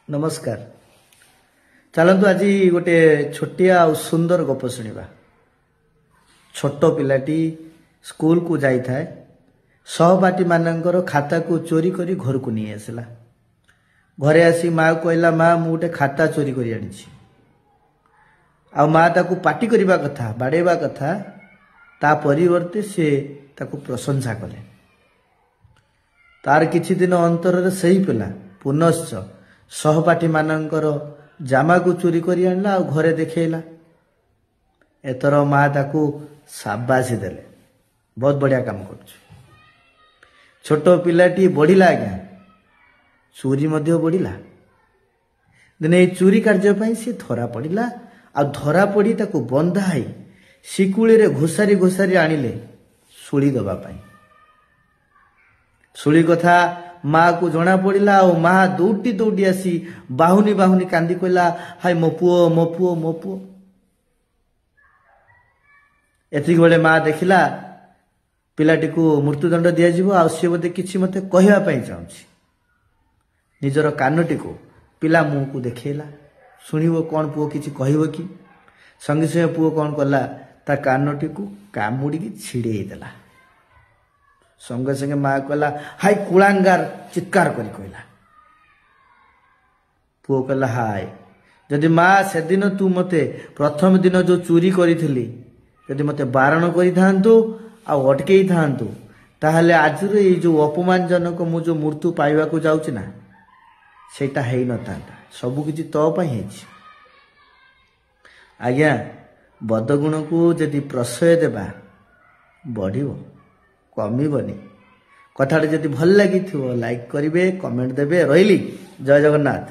नमस्कार। चलतु आज गोटे छोटिया और सुंदर गप शुणा। छोट पिलाटी स्कूल को जाई थाए, सहपाठी मानकर खाता को चोरी करी घर को नहीं आसला। घरे आसी माँ कहला, माँ मु गोटे खाता चोरी करी आनिछि। आ माँ ताकू पाटी करबा कथा, बाड़ेबा कथा, ता परिवर्ते से ताकू प्रशंसा कले। तार किछि दिन अंतर सही पिला पुनश्च सहपाठी मानकर जामा को चोरी करी आनला आ घरे देखैला। एतर माँ ताकू शाबाशी देले, बहुत बढ़िया काम करछु। छोट पिलाटी बढ़िला आज्ञा, चोरी मध्य बढ़िला। दिने चोरी कार्य पई से धरा पड़िला आ धरा पड़ी ताकू बंधाई शिकुली रे घोसारी घोसारी आनिले सुली दबा पई। सुली कथा माँ को जना पड़िला और माँ दौड़ी दौड़ी आसी बाहुनी बाहुनी कांदी कहला, हाय मो पुओ मो पुओ मो पुओ। एतिक बेले माँ देखिला पिलाटी को मृत्युदंड दिया जिवो आ से बोधे किछि मते कहबा पई चाहूछि। निजर कानटी को पिला मुह को देखैला, सुनिबो कोन पुओ किछि कहबो कि। संगे संगे पुओ कोन कला, ता कानटी को कामुडी की छिड़े देला। संगे संगे माँ कहला, हाय कुलांगार, चित्कार करी कहला। पुओ कहला, हाय जदि माँ से दिन तू मते प्रथम दिन जो चोरी करी जदि मते बारण करी थांतु आ अटकई थांतु, ताहले आज ये जो अपमानजनक मु जो मृत्यु पाइबा को जाउछि ना, सेटा हेई न थांता। सब किछि तो पई हेछि। आज्ञा बदगुण को जदि प्रश्रय देबा बढ़िबो, कमिबनी। कथाटे जदि भल लागिथिबो लाइक करिवे, कमेंट देबे। रहिली, जय जगन्नाथ।